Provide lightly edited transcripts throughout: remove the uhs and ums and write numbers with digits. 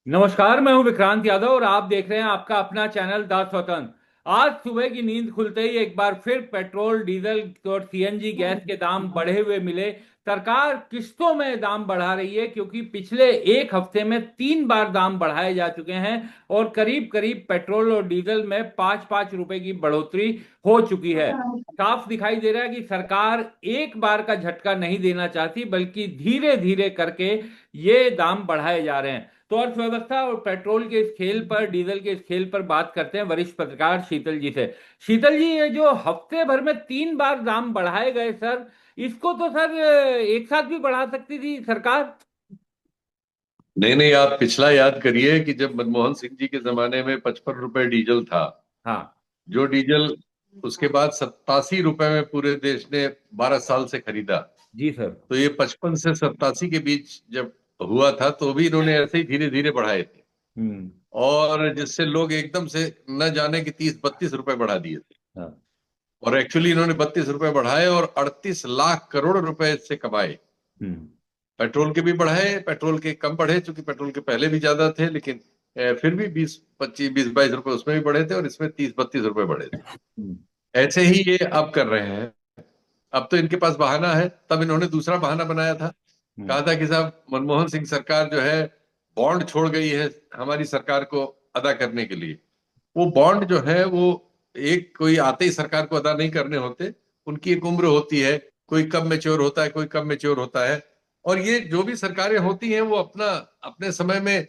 नमस्कार, मैं हूं विक्रांत यादव और आप देख रहे हैं आपका अपना चैनल द स्वतंत्र। आज सुबह की नींद खुलते ही एक बार फिर पेट्रोल, डीजल और सीएनजी गैस के दाम बढ़े हुए मिले। सरकार किस्तों में दाम बढ़ा रही है क्योंकि पिछले एक हफ्ते में 3 बार दाम बढ़ाए जा चुके हैं और करीब करीब पेट्रोल और डीजल में 5-5 रुपए की बढ़ोतरी हो चुकी है। साफ दिखाई दे रहा है कि सरकार एक बार का झटका नहीं देना चाहती, बल्कि धीरे धीरे करके ये दाम बढ़ाए जा रहे हैं। तो अर्थव्यवस्था और पेट्रोल के इस खेल पर, डीजल के इस खेल पर बात करते हैं वरिष्ठ पत्रकार शीतल जी से। शीतल जी, ये जो हफ्ते भर में 3 बार दाम बढ़ाए गए सर, इसको तो सर एक साथ भी बढ़ा सकती थी सरकार। नहीं नहीं, आप पिछला याद करिए कि जब मनमोहन सिंह जी के जमाने में 55 रुपए डीजल था। हाँ। जो डीजल उसके बाद 87 रुपए में पूरे देश ने 12 साल से खरीदा। जी सर। तो ये 55 से 87 के बीच जब हुआ था तो भी इन्होंने ऐसे ही धीरे धीरे बढ़ाए थे। हम्म। और जिससे लोग एकदम से न जाने कि 30-32 रुपए बढ़ा दिए थे। हाँ। और एक्चुअली इन्होंने 32 रुपए बढ़ाए और 38 लाख करोड़ रुपए इससे कमाए। हम्म। पेट्रोल के भी बढ़ाए, पेट्रोल के कम बढ़े क्योंकि पेट्रोल के पहले भी ज्यादा थे, लेकिन फिर भी 20-25 20-22 रुपए उसमें भी बढ़े थे और इसमें 30-32 रुपए बढ़े थे। हम्म। ऐसे ही ये अब कर रहे हैं। अब तो इनके पास बहाना है, तब इन्होंने दूसरा बहाना बनाया था। हम्म। कहा था कि साहब मनमोहन सिंह सरकार जो है बॉन्ड छोड़ गई है हमारी सरकार को अदा करने के लिए। वो बॉन्ड जो है वो एक कोई आते ही सरकार को अदा नहीं करने होते। उनकी एक उम्र होती है, कोई कब मैच्योर होता है, कोई कब मैच्योर होता है। और ये जो भी सरकारें होती हैं वो अपना अपने समय में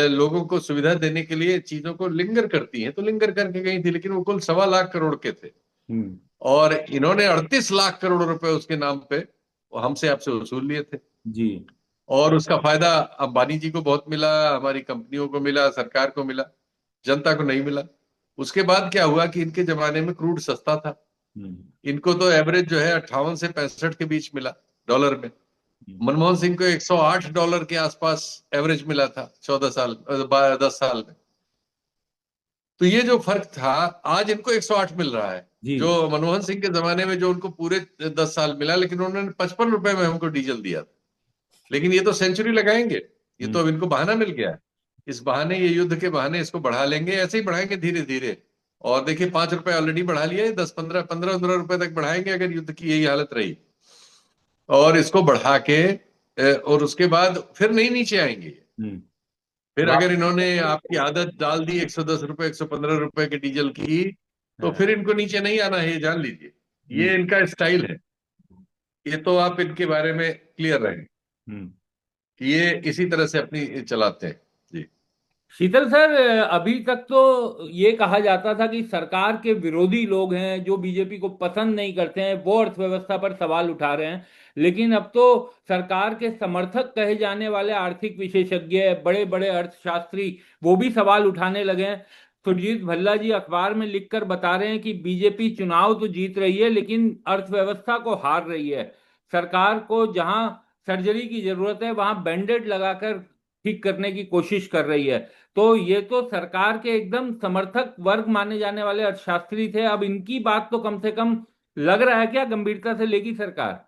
लोगों को सुविधा देने के लिए चीजों को लिंगर करती हैं, तो लिंगर करके गई थी, लेकिन वो कुल 1.25 लाख करोड़ के थे। हम्म। और इन्होंने 38 लाख करोड़ रुपए उसके नाम पे वो हमसे आपसे वसूल लिए थे। जी। और उसका फायदा अंबानी जी को बहुत मिला, हमारी कंपनियों को मिला, सरकार को मिला, जनता को नहीं मिला। उसके बाद क्या हुआ कि इनके जमाने में क्रूड सस्ता था। हम्म। इनको तो एवरेज जो है 58 से 65 के बीच मिला डॉलर में। हम्म। मनमोहन सिंह को $108 के आसपास एवरेज मिला था 14 साल 10 साल में। तो ये जो फर्क था, आज इनको 108 मिल रहा है। जी। जो मनमोहन सिंह के जमाने में जो उनको पूरे 10 साल मिला, लेकिन उन्होंने 55 रुपए में हमको डीजल दिया था। लेकिन ये तो सेंचुरी लगाएंगे। ये तो हम्म। अब इनको बहाना मिल गया है। इस बहाने, ये युद्ध के बहाने इसको बढ़ा लेंगे, ऐसे ही बढ़ाएंगे धीरे धीरे। और देखिए 5 रुपए ऑलरेडी बढ़ा लिया है, 10 15 15 15 रुपए तक बढ़ाएंगे अगर युद्ध की यही हालत रही। और इसको बढ़ा के और उसके बाद फिर नहीं नीचे आएंगे। हम्म। फिर वाह। अगर इन्होंने आपकी आदत डाल दी 110 रुपए 115 रुपए के डीजल की, तो हाँ। फिर इनको नीचे नहीं आना है, ये जान लीजिए। हम्म। ये इनका स्टाइल है। ये तो आप इनके बारे में क्लियर रहें हम्म। कि ये इसी तरह से अपनी चलाते हैं। जी। शीतल सर, अभी तक तो ये कहा जाता था कि सरकार के विरोधी लोग हैं जो बीजेपी को पसंद नहीं करते हैं, वो अर्थव्यवस्था पर सवाल उठा रहे हैं। लेकिन अब तो सरकार के समर्थक कहे जाने वाले आर्थिक विशेषज्ञ, बड़े बड़े अर्थशास्त्री, वो भी सवाल उठाने लगे हैं। सुरजीत भल्ला जी अखबार में लिखकर बता रहे हैं कि बीजेपी चुनाव तो जीत रही है लेकिन अर्थव्यवस्था को हार रही है। सरकार को जहां सर्जरी की जरूरत है वहां बैंडेड लगाकर ठीक करने की कोशिश कर रही है। तो ये तो सरकार के एकदम समर्थक वर्ग माने जाने वाले अर्थशास्त्री थे, अब इनकी बात तो कम से कम लग रहा है क्या गंभीरता से लेगी सरकार।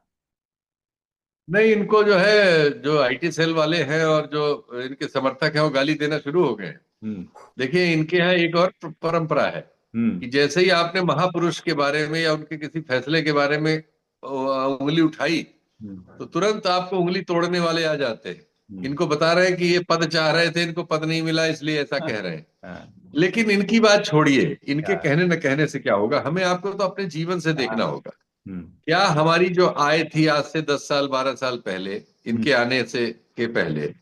नहीं, इनको जो है, जो आईटी सेल वाले हैं और जो इनके समर्थक हैं, वो गाली देना शुरू हो गए हैं। हम्म। देखिए इनके यहाँ एक और परंपरा है हम्म। कि जैसे ही आपने महापुरुष के बारे में या उनके किसी फैसले के बारे में उंगली उठाई, हम्म। तो तुरंत आपको उंगली तोड़ने वाले आ जाते हैं। हम्म। इनको बता रहे हैं कि ये पद चाह रहे थे, इनको पद नहीं मिला इसलिए ऐसा कह रहे हैं। हाँ। लेकिन इनकी बात छोड़िए, इनके हाँ। कहने न कहने से क्या होगा, हमें आपको तो अपने जीवन से देखना होगा। हम्म। क्या हमारी जो आय थी आज से 10 साल 12 साल पहले, हम्म। इनके आने से के पहले,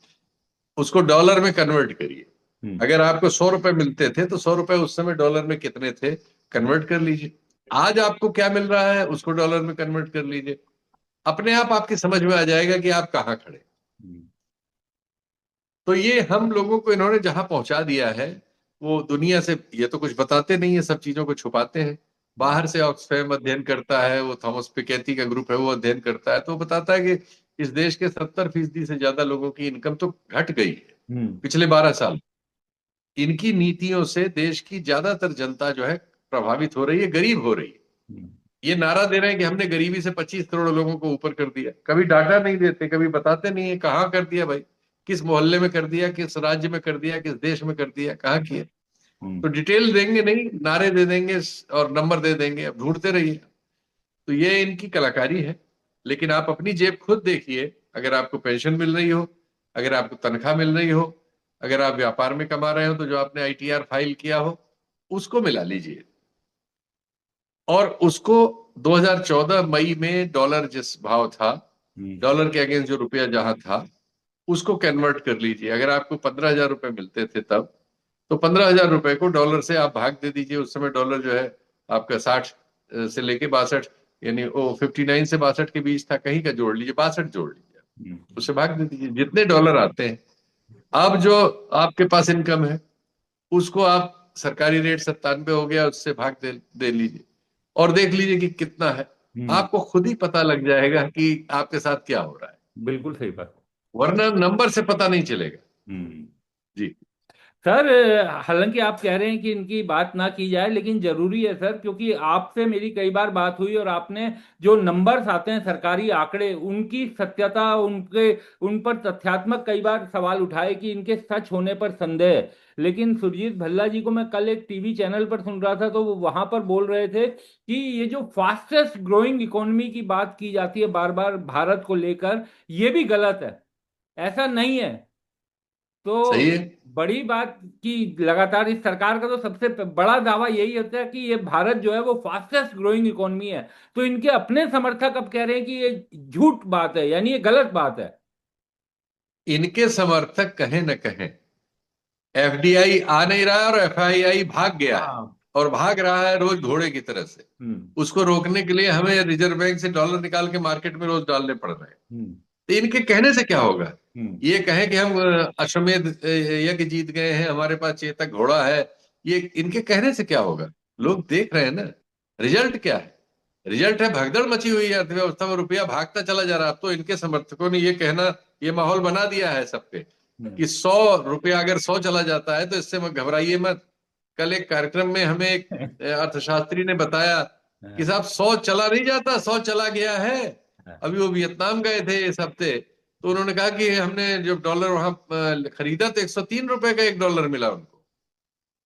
उसको डॉलर में कन्वर्ट करिए। हम्म। अगर आपको 100 रुपए मिलते थे तो 100 रुपए उस समय डॉलर में कितने थे, कन्वर्ट कर लीजिए। आज आपको क्या मिल रहा है उसको डॉलर में कन्वर्ट कर लीजिए। अपने आप आपकी समझ में आ जाएगा कि आप कहाँ खड़े। हम्म। तो ये हम लोगों को इन्होंने जहां पहुंचा दिया है, वो दुनिया से ये तो कुछ बताते नहीं है, सब चीजों को छुपाते हैं। हम्म। बाहर से ऑक्सफैम अध्ययन करता है, वो थॉमस पिकेटी का ग्रुप है, वो अध्ययन करता है, तो वो बताता है कि इस देश के 70% से ज्यादा लोगों की इनकम तो घट गई है हम्म। पिछले 12 साल। इनकी नीतियों से देश की ज्यादातर जनता जो है प्रभावित हो रही है, गरीब हो रही है। हम्म। ये नारा दे रहे हैं कि हमने गरीबी से 25 करोड़ लोगों को ऊपर कर दिया, कभी डाटा नहीं देते, कभी बताते नहीं है कहाँ कर दिया भाई। किस मोहल्ले में कर दिया, किस राज्य में कर दिया, किस देश में कर दिया, कहाँ किया। हम्म। तो डिटेल देंगे नहीं, नारे दे देंगे और नंबर दे देंगे, अब ढूंढते रहिए। तो ये इनकी कलाकारी है। लेकिन आप अपनी जेब खुद देखिए, अगर आपको पेंशन मिल रही हो, अगर आपको तनख्वाह मिल रही हो, अगर आप व्यापार में कमा रहे हो, तो जो आपने आईटीआर फाइल किया हो उसको मिला लीजिए। और उसको 2014 मई में डॉलर जिस भाव था, हम्म। डॉलर के अगेंस्ट जो रुपया जहां था, उसको कन्वर्ट कर लीजिए। अगर आपको 15,000 रुपए मिलते थे तब, तो 15,000 रुपए को डॉलर से आप भाग दे दीजिए। उस समय डॉलर जो है आपका 60 से लेके 62, यानी वो 59 से 62 के बीच था, कहीं का जोड़ लीजिए, 62 जोड़ लीजिए, हम्म। उससे भाग दे दीजिए जितने डॉलर आते हैं। अब जो आपके पास इनकम है, उसको आप, सरकारी रेट 97 हो गया, उससे भाग दे लीजिए और देख लीजिए कि कितना है। हम्म। आपको खुद ही पता लग जाएगा कि आपके साथ क्या हो रहा है, बिल्कुल सही बात। वरना नंबर से पता नहीं चलेगा। हम्म। जी। सर, हालांकि आप कह रहे हैं कि इनकी बात ना की जाए, लेकिन जरूरी है सर, क्योंकि आपसे मेरी कई बार बात हुई और आपने जो नंबर्स आते हैं, सरकारी आंकड़े, उनकी सत्यता, उनके उन पर तथ्यात्मक कई बार सवाल उठाए कि इनके सच होने पर संदेह है। लेकिन सुरजीत भल्ला जी को मैं कल एक टीवी चैनल पर सुन रहा था, तो वो वहां पर बोल रहे थे कि ये जो फास्टेस्ट ग्रोइंग इकोनॉमी की बात की जाती है बार बार भारत को लेकर, ये भी गलत है, ऐसा नहीं है। सही तो है। बड़ी बात कि लगातार इस सरकार का तो सबसे बड़ा दावा यही होता है कि ये भारत जो है वो फास्टेस्ट ग्रोइंग इकोनॉमी है। तो इनके अपने समर्थक अब कह रहे हैं कि ये झूठ बात है, यानी ये गलत बात है। इनके समर्थक कहें न कहें, एफडीआई आ नहीं रहा है और एफआईआई भाग गया है, हाँ। और भाग रहा है रोज घोड़े की तरह से। हम्म। उसको रोकने के लिए हमें रिजर्व बैंक से डॉलर निकाल के मार्केट में रोज डालने पड़ रहे हैं। हम्म। तो इनके कहने से क्या होगा। हम्म। ये कहें कि हम अश्वमेध यज्ञ जीत गए हैं, हमारे पास चेतक घोड़ा है, ये इनके कहने से क्या होगा। लोग देख रहे हैं ना, रिजल्ट क्या है। रिजल्ट है भगदड़ मची हुई है अर्थव्यवस्था में, रुपया भागता चला जा रहा है। अब तो इनके समर्थकों ने ये कहना, ये माहौल बना दिया है सब पे हम्म। कि 100 रुपया अगर 100 चला जाता है तो इससे मत घबराइए मत। कल एक कार्यक्रम में हमें एक अर्थशास्त्री ने बताया कि साहब 100 चला नहीं जाता, 100 चला गया है। अभी वो वियतनाम गए थे इस हफ्ते, तो उन्होंने कहा कि हमने जब डॉलर वहां खरीदा तो 103 रुपए का एक डॉलर मिला उनको।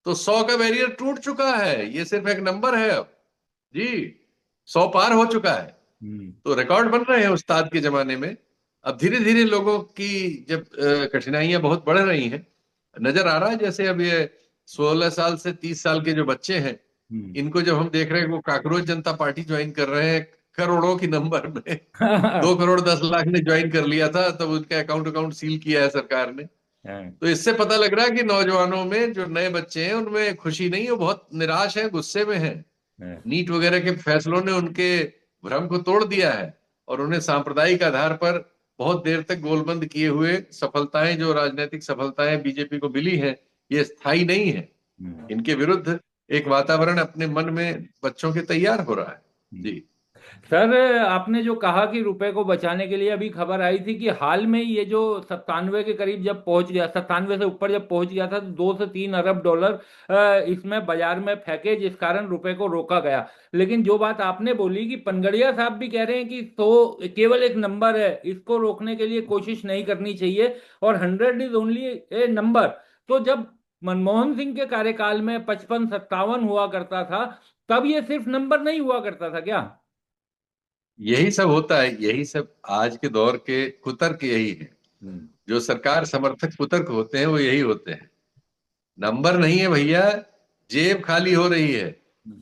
तो 100 का बैरियर टूट चुका है, ये सिर्फ एक नंबर है अब। जी, 100 पार हो चुका है। हम्म। तो रिकॉर्ड बन रहे हैं उस्ताद के जमाने में। अब धीरे धीरे लोगों की जब कठिनाइयां बहुत बढ़ रही हैं, नजर आ रहा है। जैसे अब ये 16 साल से 30 साल के जो बच्चे हैं, हम्म। इनको जब हम देख रहे हैं वो काकरोच जनता पार्टी ज्वाइन कर रहे हैं करोड़ों की नंबर में, हाँ। 2 करोड़ 10 लाख ने ज्वाइन कर लिया था, तब उनका अकाउंट अकाउंट सील किया है सरकार ने। तो इससे पता लग रहा है कि नौजवानों में जो नए बच्चे हैं उनमें खुशी नहीं है, वो बहुत निराश है, गुस्से में है। हाँ। नीट वगैरह के फैसलों ने उनके भ्रम को तोड़ दिया है, और उन्हें सांप्रदायिक आधार पर बहुत देर तक गोलबंद किए हुए सफलताएं, जो राजनीतिक सफलताएं बीजेपी को मिली हैं, ये स्थायी नहीं है। हम्म। इनके विरुद्ध एक वातावरण अपने मन में बच्चों के तैयार हो रहा है। हम्म। जी। सर, आपने जो कहा कि रुपए को बचाने के लिए, अभी खबर आई थी कि हाल में ये जो 97 के करीब जब पहुंच गया, 97 से ऊपर जब पहुंच गया था, तो 2 से 3 अरब डॉलर इसमें बाजार में फेंके, जिस कारण रुपए को रोका गया। लेकिन जो बात आपने बोली कि पनगड़िया साहब भी कह रहे हैं कि तो केवल एक नंबर है, इसको रोकने के लिए कोशिश नहीं करनी चाहिए, और 100 इज ओनली ए नंबर। तो जब मनमोहन सिंह के कार्यकाल में 55 57 हुआ करता था, तब ये सिर्फ नंबर नहीं हुआ करता था क्या? यही सब होता है, यही सब आज के दौर के कुतर्क यही है। हम्म। जो सरकार समर्थक कुतर्क होते हैं वो यही होते हैं। नंबर नहीं है भैया, जेब खाली हो रही है। हम्म।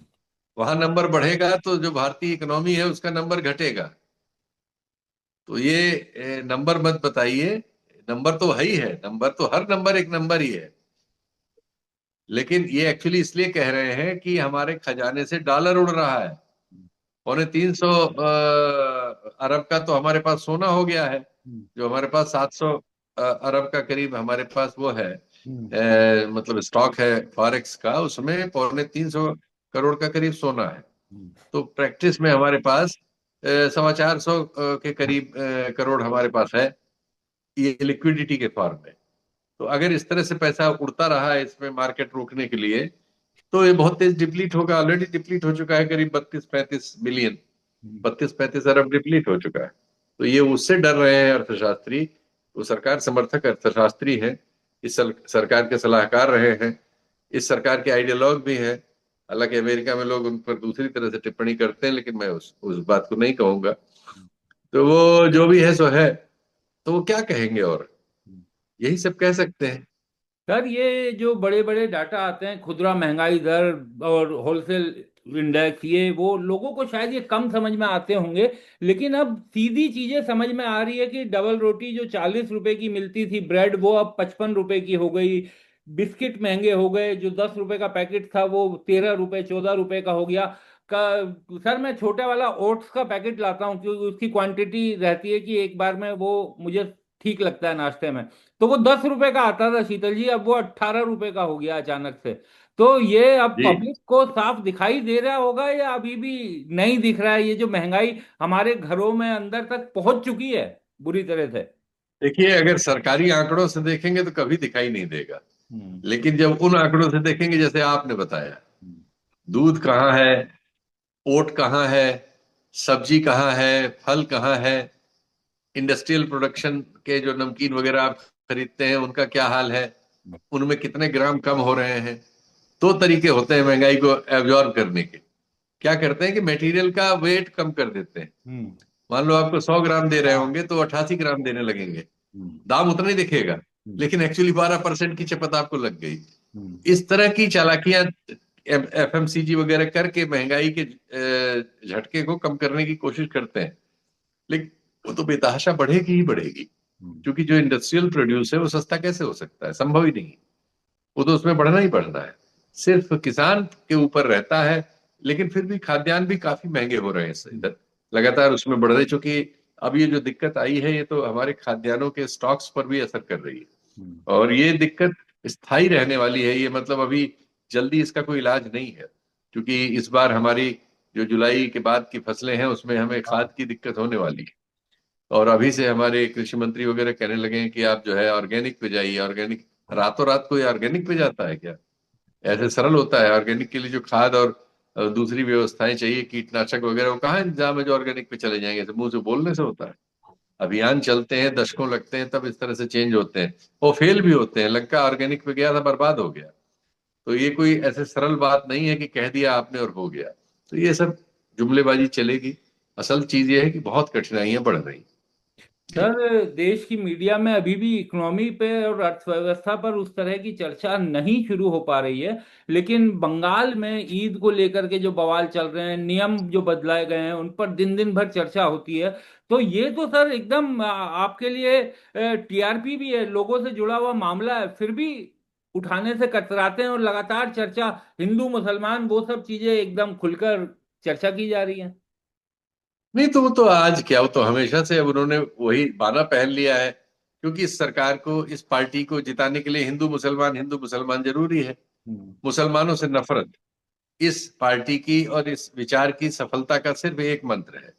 वहां नंबर बढ़ेगा तो जो भारतीय इकोनॉमी है उसका नंबर घटेगा। तो ये नंबर मत बताइए। नंबर तो है ही है, नंबर तो हर नंबर एक नंबर ही है। लेकिन ये एक्चुअली इसलिए कह रहे हैं कि हमारे खजाने से डॉलर उड़ रहा है। 350 अरब का तो हमारे पास सोना हो गया है। हम्म। जो हमारे पास 700 अरब का करीब हमारे पास वो है, हम्म। मतलब स्टॉक है फॉरेक्स का, उसमें 350 करोड़ का करीब सोना है। हम्म। तो प्रैक्टिस में हमारे पास 425 के करीब करोड़ हमारे पास है, ये लिक्विडिटी के फॉर्म में। तो अगर इस तरह से पैसा उड़ता रहा है इसमें मार्केट रोकने के लिए, तो ये बहुत तेज डिप्लीट होगा। ऑलरेडी डिप्लीट हो चुका है करीब 32-35 बिलियन, हम्म। 32-35 अरब डिप्लीट हो चुका है। तो ये उससे डर रहे हैं अर्थशास्त्री वो सरकार समर्थक अर्थशास्त्री है, इस सरकार के सलाहकार रहे हैं, इस सरकार के आइडियोलॉग भी हैं। हालांकि अमेरिका में लोग उन पर दूसरी तरह से टिप्पणी करते हैं, लेकिन मैं उस बात को नहीं कहूंगा। तो वो जो भी है सो है, तो वो क्या कहेंगे, और यही सब कह सकते हैं। सर ये जो बड़े बड़े डाटा आते हैं, खुदरा महंगाई दर और होलसेल इंडेक्स, ये वो लोगों को शायद ये कम समझ में आते होंगे, लेकिन अब सीधी चीजें समझ में आ रही है कि डबल रोटी जो 40 रुपए की मिलती थी ब्रेड, वो अब 55 रुपए की हो गई। बिस्किट महंगे हो गए, जो 10 रुपए का पैकेट था वो 13 रुपए 14 रुपए का हो गया। का सर मैं छोटे वाला ओट्स का पैकेट लाता हूँ क्योंकि उसकी क्वांटिटी रहती है कि एक बार में वो मुझे ठीक लगता है नाश्ते में। तो वो 10 रुपए का आता था शीतल जी, अब वो 18 रुपए का हो गया अचानक से। तो ये अब जी, पब्लिक को साफ दिखाई दे रहा होगा या अभी भी नहीं दिख रहा है, ये जो महंगाई हमारे घरों में अंदर तक पहुंच चुकी है बुरी तरह से? देखिए, अगर सरकारी आंकड़ों से देखेंगे तो कभी दिखाई नहीं देगा, हम्म। लेकिन जब उन आंकड़ों से देखेंगे, जैसे आपने बताया, दूध कहाँ है, ओट कहाँ है, सब्जी कहाँ है, फल कहाँ है, इंडस्ट्रियल प्रोडक्शन के जो नमकीन वगैरह आप खरीदते हैं उनका क्या हाल है, उनमें कितने ग्राम कम हो रहे हैं। दो तरीके होते हैं महंगाई को एब्जॉर्ब करने के। क्या करते हैं कि मटेरियल का वेट कम कर देते हैं। हम्म। मान लो आपको 100 ग्राम दे रहे होंगे तो 88 ग्राम देने लगेंगे, हम्म। दाम उतना ही दिखेगा, हम्म। लेकिन एक्चुअली 12% की चपत आपको लग गई। हम्म। इस तरह की चालाकियां एफएमसीजी वगैरह करके महंगाई के झटके को कम करने की कोशिश करते हैं, लेकिन वो तो बेतहाशा बढ़ेगी ही बढ़ेगी, हम्म। क्योंकि जो इंडस्ट्रियल प्रोड्यूस है वो सस्ता कैसे हो सकता है, संभव ही नहीं। वो तो उसमें बढ़ना ही बढ़ना है, सिर्फ किसान के ऊपर रहता है। लेकिन फिर भी खाद्यान्न भी काफी महंगे हो रहे हैं इधर, लगातार उसमें बढ़ रहे, चूंकि अब ये जो दिक्कत आई है ये तो हमारे खाद्यान्नों के स्टॉक्स पर भी असर कर रही है, हम्म। और ये दिक्कत स्थायी रहने वाली है। ये मतलब अभी जल्दी इसका कोई इलाज नहीं है, क्योंकि इस बार हमारी जो जुलाई के बाद की फसलें हैं उसमें हमें खाद की दिक्कत होने वाली है। और अभी से हमारे कृषि मंत्री वगैरह कहने लगे हैं कि आप जो है ऑर्गेनिक पे जाइए, ऑर्गेनिक। रातों रात कोई ऑर्गेनिक पे जाता है क्या? ऐसे सरल होता है? ऑर्गेनिक के लिए जो खाद और दूसरी व्यवस्थाएं चाहिए, कीटनाशक वगैरह, वो कहाँ इंतजाम है जो ऑर्गेनिक पे चले जाएंगे? तो मुंह से बोलने से होता है? अभियान चलते हैं, दशकों लगते हैं, तब इस तरह से चेंज होते हैं। वो फेल भी होते हैं। लंका ऑर्गेनिक पे गया था, बर्बाद हो गया। तो ये कोई ऐसे सरल बात नहीं है कि कह दिया आपने और हो गया। तो ये सब जुमलेबाजी चलेगी। असल चीज ये है कि बहुत कठिनाइयां बढ़ रही। जी। सर देश की मीडिया में अभी भी इकोनॉमी पे और अर्थव्यवस्था पर उस तरह की चर्चा नहीं शुरू हो पा रही है, लेकिन बंगाल में ईद को लेकर के जो बवाल चल रहे हैं, नियम जो बदलाए गए हैं, उन पर दिन दिन भर चर्चा होती है। तो ये तो सर एकदम आपके लिए टीआरपी भी है, लोगों से जुड़ा हुआ मामला है, फिर भी उठाने से कतराते हैं और लगातार चर्चा, हिंदू मुसलमान वो सब चीजें एकदम खुलकर चर्चा की जा रही है। नहीं, तो वो तो आज क्या, वो तो हमेशा से अब उन्होंने वही बाना पहन लिया है, क्योंकि इस सरकार को, इस पार्टी को जिताने के लिए हिंदू मुसलमान जरूरी है। हम्म। मुसलमानों से नफरत इस पार्टी की और इस विचार की सफलता का सिर्फ एक मंत्र है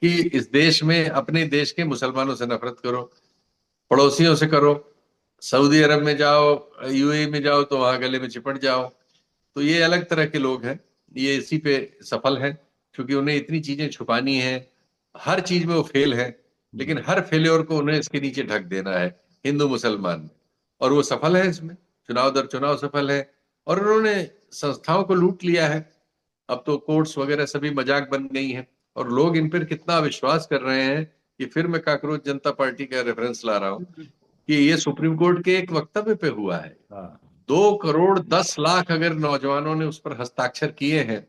कि इस देश में, अपने देश के मुसलमानों से नफरत करो, पड़ोसियों से करो। सऊदी अरब में जाओ, यूएई में जाओ तो वहां गले में चिपट जाओ। तो ये अलग तरह के लोग हैं, ये इसी पे सफल हैं, क्योंकि उन्हें इतनी चीजें छुपानी है। हर चीज में वो फेल है, लेकिन हर फेल्योर को उन्हें इसके नीचे ढक देना है, हिंदू मुसलमान में। और वो सफल है इसमें, चुनाव दर चुनाव सफल है। और उन्होंने संस्थाओं को लूट लिया है। अब तो कोर्ट्स वगैरह सभी मजाक बन गई हैं, और लोग इन पर कितना विश्वास कर रहे हैं कि, फिर मैं काकरोच जनता पार्टी का रेफरेंस ला रहा हूं, कि ये सुप्रीम कोर्ट के एक वक्तव्य पे हुआ है। हाँ। 2 करोड़ 10 लाख अगर नौजवानों ने उस पर हस्ताक्षर किए हैं,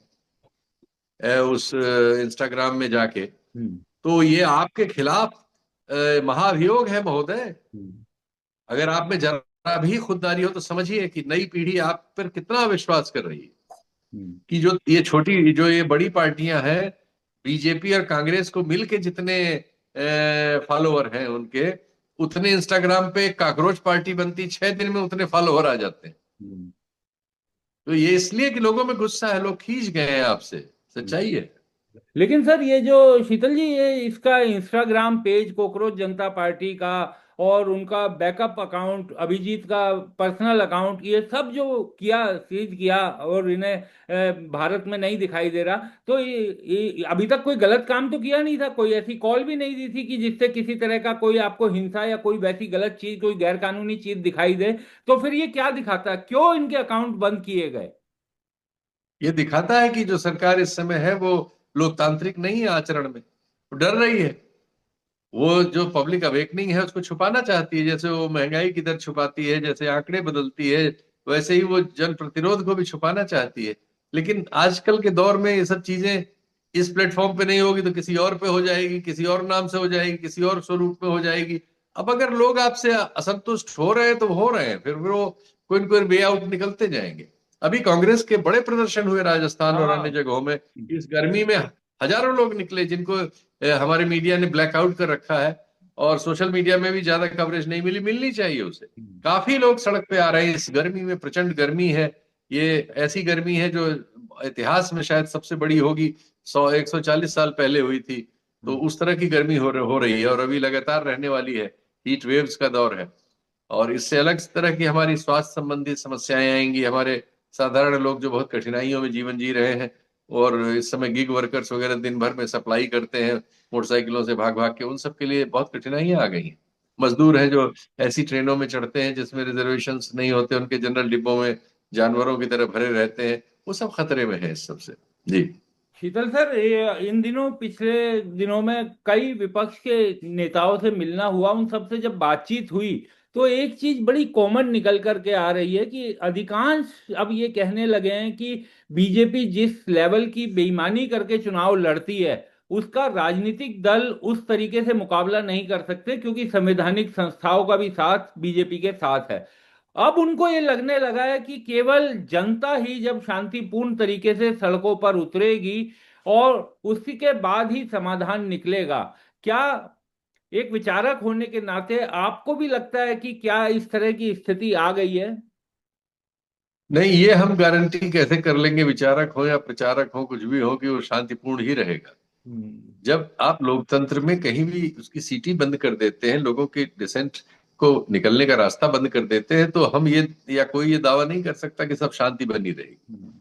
उस इंस्टाग्राम में जाके, हम्म। तो ये आपके खिलाफ महाभियोग है महोदय। हम्म। अगर आप में जरा भी खुददारी हो तो समझिए कि नई पीढ़ी आप पर कितना विश्वास कर रही है। हम्म। कि जो ये बड़ी पार्टियां हैं, बीजेपी और कांग्रेस को मिलके जितने फॉलोअर हैं उनके, उतने इंस्टाग्राम पे काकरोच पार्टी बनती, 6 दिन में उतने फॉलोअर आ जाते हैं। हम्म। तो ये इसलिए कि लोगों में गुस्सा है, लोग खींच गए हैं आपसे। हम्म। सच्चाई है। लेकिन सर ये जो शीतल जी, ये इसका इंस्टाग्राम पेज कॉकरोच जनता पार्टी का और उनका बैकअप अकाउंट, अभिजीत का पर्सनल अकाउंट, ये सब जो किया, सीज किया, और इन्हें भारत में नहीं दिखाई दे रहा। तो ये अभी तक कोई गलत काम तो किया नहीं था, कोई ऐसी कॉल भी नहीं दी थी कि जिससे किसी तरह का कोई आपको हिंसा या कोई वैसी गलत चीज, कोई गैर कानूनी चीज दिखाई दे। तो फिर ये क्या दिखाता है, क्यों इनके अकाउंट बंद किए गए? ये दिखाता है कि जो सरकार इस समय है वो लोकतांत्रिक नहीं है आचरण में, वो डर रही है। वो जो पब्लिक अवेकनिंग है उसको छुपाना चाहती है, जैसे वो महंगाई की दर छुपाती है, जैसे आंकड़े बदलती है, वैसे ही वो जन प्रतिरोध को भी छुपाना चाहती है। लेकिन आजकल के दौर में ये सब चीजें इस प्लेटफॉर्म पे नहीं होगी तो किसी और पे हो जाएगी, किसी और नाम से हो जाएगी, किसी और स्वरूप में हो जाएगी। अब अगर लोग आपसे असंतुष्ट हो रहे हैं तो हो रहे हैं, फिर वो कोई न कोई वे आउट निकलते जाएंगे। अभी कांग्रेस के बड़े प्रदर्शन हुए राजस्थान और अन्य हाँ। जगहों में। इस गर्मी में हजारों लोग निकले, जिनको हमारे मीडिया ने ब्लैकआउट कर रखा है, और सोशल मीडिया में भी ज्यादा कवरेज नहीं मिली, मिलनी चाहिए उसे। काफी लोग सड़क पे आ रहे हैं इस गर्मी में, प्रचंड गर्मी है। ये ऐसी गर्मी है जो इतिहास में शायद सबसे बड़ी होगी, 140 साल पहले हुई थी। तो उस तरह की गर्मी हो रही है, और अभी लगातार रहने वाली है। हीट वेव्स का दौर है। और इससे अलग तरह की हमारी स्वास्थ्य संबंधी समस्याएं आएंगी। हमारे साधारण लोग जो बहुत कठिनाइयों में जीवन जी रहे हैं, और इस समय गिग वर्कर्स वगैरह दिन भर में सप्लाई करते हैं मोटरसाइकिलों से भाग भाग के, उन सब के लिए बहुत कठिनाइयां आ गई हैं। मजदूर हैं जो ऐसी ट्रेनों में चढ़ते हैं जिसमें रिजर्वेशंस नहीं होते, उनके जनरल डिब्बों में जानवरों की तरह भरे रहते हैं, वो सब खतरे में है इस सबसे। जी। शीतल सर, ये इन दिनों, पिछले दिनों में कई विपक्ष के नेताओं से मिलना हुआ, उन सबसे जब बातचीत हुई, तो एक चीज बड़ी कॉमन निकल करके आ रही है कि अधिकांश अब ये कहने लगे हैं कि बीजेपी जिस लेवल की बेईमानी करके चुनाव लड़ती है, उसका राजनीतिक दल उस तरीके से मुकाबला नहीं कर सकते, क्योंकि संवैधानिक संस्थाओं का भी साथ बीजेपी के साथ है। अब उनको ये लगने लगा है कि केवल जनता ही जब शांतिपूर्ण तरीके से सड़कों पर उतरेगी, और उसी के बाद ही समाधान निकलेगा। क्या एक विचारक होने के नाते आपको भी लगता है कि क्या इस तरह की स्थिति आ गई है? नहीं, ये हम गारंटी कैसे कर लेंगे, विचारक हो या प्रचारक हो, कुछ भी हो, कि वो शांतिपूर्ण ही रहेगा। हम्म। जब आप लोकतंत्र में कहीं भी उसकी सीटी बंद कर देते हैं, लोगों के डिसेंट को निकलने का रास्ता बंद कर देते हैं, तो हम ये, या कोई ये दावा नहीं कर सकता कि सब शांति बनी रहेगी। हम्म।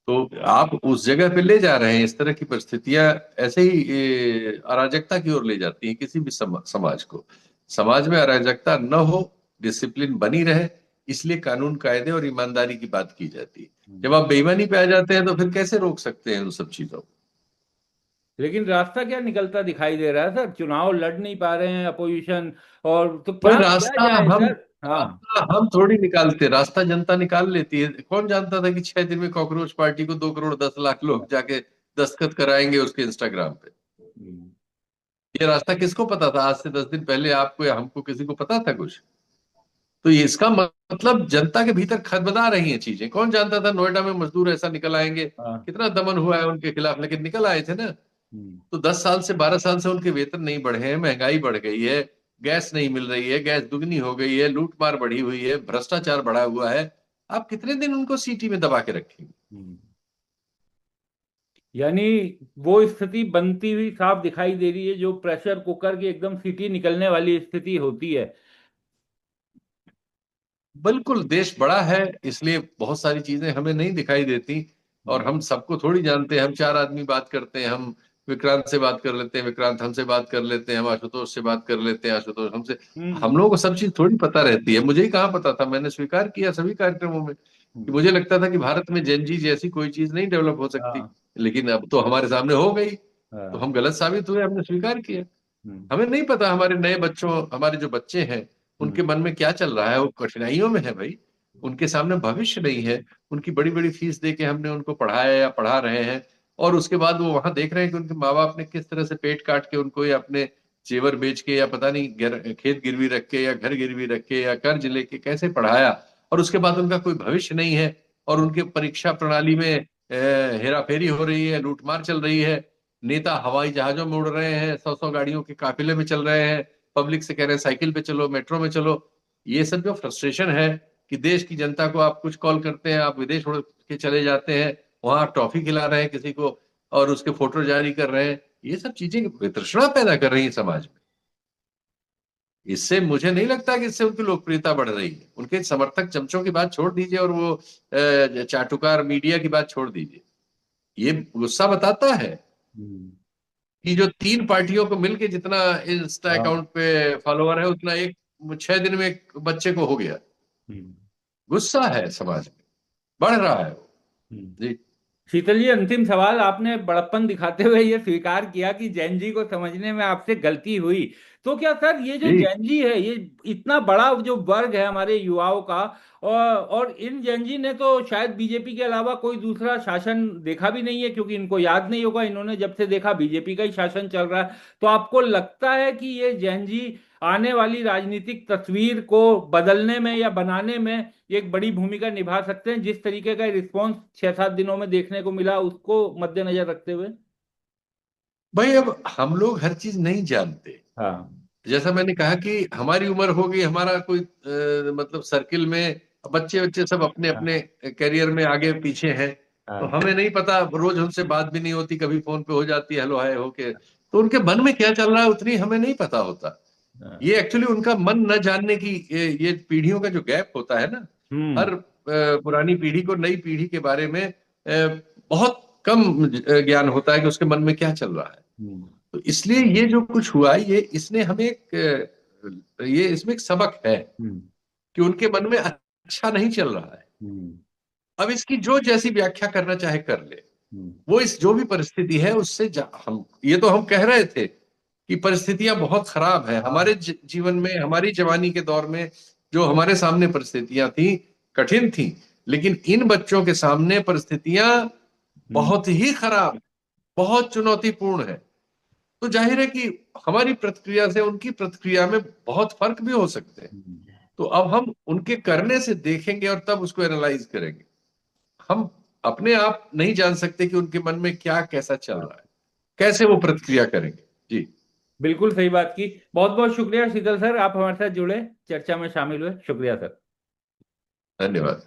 तो आप उस जगह पे ले जा रहे हैं, इस तरह की परिस्थितियां ऐसे ही अराजकता की ओर ले जाती हैं किसी भी समाज को। समाज में अराजकता न हो, डिसिप्लिन बनी रहे, इसलिए कानून कायदे और ईमानदारी की बात की जाती है। जब आप बेईमानी पे आ जाते हैं तो फिर कैसे रोक सकते हैं उन सब चीजों को। लेकिन रास्ता क्या निकलता दिखाई दे रहा है सर? चुनाव लड़ नहीं पा रहे हैं अपोजिशन, और तो पर क्या किया रास्ता जाए हम सर? हाँ। रास्ता हम थोड़ी निकालते, रास्ता जनता निकाल लेती है। कौन जानता था कि 6 दिन में कॉकरोच पार्टी को 2 करोड़ 10 लाख लोग जाके दस्तखत कराएंगे उसके इंस्टाग्राम पे। हम्म। ये रास्ता किसको पता था आज से 10 दिन पहले? आपको या हमको, किसी को पता था कुछ? तो ये इसका मतलब जनता के भीतर खदबदा रही हैं चीजें। कौन जानता था नोएडा में मजदूर ऐसा निकल आएंगे? हाँ। कितना दमन हुआ है उनके खिलाफ, लेकिन निकल आए थे ना। हम्म। तो 10 साल से 12 साल से उनके वेतन नहीं बढ़े हैं, महंगाई बढ़ गई है, गैस नहीं मिल रही है, गैस दुगनी हो गई है, लूटमार बढ़ी हुई है, भ्रष्टाचार बढ़ा हुआ है। आप कितने दिन उनको सीटी में दबा के रखेंगे? हम्म। यानी वो स्थिति बनती हुई साफ दिखाई दे रही है, जो प्रेशर कुकर की एकदम सीटी निकलने वाली स्थिति होती है। बिल्कुल, देश बड़ा है, इसलिए बहुत सारी चीजें हमें नहीं दिखाई देती, और हम्म। हम सबको थोड़ी जानते हैं। हम 4 आदमी बात करते हैं, हम विक्रांत से बात कर लेते हैं, विक्रांत हमसे बात कर लेते हैं, हम आशुतोष से बात कर लेते हैं, आशुतोष हमसे। हम्म। हम लोगों को सब चीज थोड़ी पता रहती है। मुझे ही कहाँ पता था, मैंने स्वीकार किया सभी कार्यक्रमों में कि हम्म। मुझे लगता था कि भारत में जेनजी जैसी कोई चीज नहीं डेवलप हो सकती। हाँ। लेकिन अब तो हमारे सामने हो गई, तो हाँ। हम गलत साबित हुए, हमने स्वीकार किया। हम्म। हमें नहीं पता हमारे नए बच्चों, हमारे जो बच्चे हैं, हम्म। उनके मन में क्या चल रहा है। वो कठिनाइयों में है भाई, उनके सामने भविष्य नहीं है। उनकी बड़ी बड़ी फीस दे के हमने उनको पढ़ाया या पढ़ा रहे हैं, और उसके बाद वो वहां देख रहे हैं कि उनके माँ बाप ने किस तरह से पेट काट के उनको, या अपने जेवर बेच के, या पता नहीं खेत गिरवी रख के, या घर गिरवी रख के, या कर्ज लेके कैसे पढ़ाया, और उसके बाद उनका कोई भविष्य नहीं है। और उनके परीक्षा प्रणाली में हेराफेरी हो रही है, लूटमार चल रही है। नेता हवाई जहाजों में उड़ रहे हैं, 100 100 गाड़ियों के काफिले में चल रहे हैं, पब्लिक से कह रहे हैं साइकिल पे चलो, मेट्रो में चलो। ये सब जो फ्रस्ट्रेशन है कि देश की जनता को आप कुछ कॉल करते हैं, आप विदेश उड़ के चले जाते हैं, वहां आप टॉफी खिला रहे हैं किसी को, और उसके फोटो जारी कर रहे हैं, ये सब चीजें वितृष्णा पैदा कर रही है समाज में। इससे मुझे नहीं लगता कि इससे उनकी लोकप्रियता बढ़ रही है। उनके समर्थक चमचों की बात छोड़ दीजिए और वो चाटुकार मीडिया की बात छोड़ दीजिए। ये गुस्सा बताता है हम्म। कि जो 3 पार्टियों को मिलके जितना इंस्टा हाँ। अकाउंट पे फॉलोवर है, उतना एक 6 दिन में एक बच्चे को हो गया। हम्म। गुस्सा है समाज में, बढ़ रहा है वो। हम्म। जी। शीतल जी, अंतिम सवाल। आपने बड़प्पन दिखाते हुए ये स्वीकार किया कि जैन जी को समझने में आपसे गलती हुई। तो क्या सर, ये जो जी। जैन जी है, ये इतना बड़ा जो वर्ग है हमारे युवाओं का, और इन जैन जी ने तो शायद बीजेपी के अलावा कोई दूसरा शासन देखा भी नहीं है, क्योंकि इनको याद नहीं होगा, इन्होंने जब से देखा बीजेपी का ही शासन चल रहा है। तो आपको लगता है कि ये जैन जी आने वाली राजनीतिक तस्वीर को बदलने में या बनाने में एक बड़ी भूमिका निभा सकते हैं, जिस तरीके का रिस्पॉन्स 6-7 दिनों में देखने को मिला उसको मद्देनजर रखते हुए? भाई अब हम लोग हर चीज नहीं जानते। हाँ। जैसा मैंने कहा कि हमारी उम्र हो गई, हमारा कोई मतलब सर्किल में बच्चे बच्चे सब अपने हाँ। अपने करियर में आगे पीछे हैं। तो हाँ। हमें नहीं पता, रोज उनसे बात भी नहीं होती, कभी फोन पे हो जाती है हेलो हाय होके। तो उनके मन में क्या चल रहा है उतनी हमें नहीं पता होता। हाँ। ये एक्चुअली उनका मन न जानने की, ये पीढ़ियों का जो गैप होता है ना, हम्म। हर पुरानी पीढ़ी को नई पीढ़ी के बारे में बहुत कम ज्ञान होता है कि उसके मन में क्या चल रहा है। हम्म। तो इसलिए ये जो कुछ हुआ, ये इसने हमें एक ये इसमें एक सबक है हम्म। कि उनके मन में अच्छा नहीं चल रहा है। हम्म। अब इसकी जो जैसी व्याख्या करना चाहे कर ले। हम्म। वो इस जो भी परिस्थिति है उससे हम ये तो हम कह रहे थे कि परिस्थितियां बहुत खराब है हमारे जीवन में, हमारी जवानी के दौर में जो हमारे सामने परिस्थितियां थी, कठिन थी। लेकिन इन बच्चों के सामने परिस्थितियां हम्म। बहुत ही खराब, बहुत चुनौतीपूर्ण है। तो जाहिर है कि हमारी प्रतिक्रिया से उनकी प्रतिक्रिया में बहुत फर्क भी हो सकते हैं। हम्म। तो अब हम उनके करने से देखेंगे और तब उसको एनालाइज करेंगे। हम अपने आप नहीं जान सकते कि उनके मन में क्या कैसा चल रहा है, कैसे वो प्रतिक्रिया करेंगे। जी। बिल्कुल सही बात की। बहुत बहुत शुक्रिया शीतल सर, आप हमारे साथ जुड़े, चर्चा में शामिल हुए। शुक्रिया सर। धन्यवाद।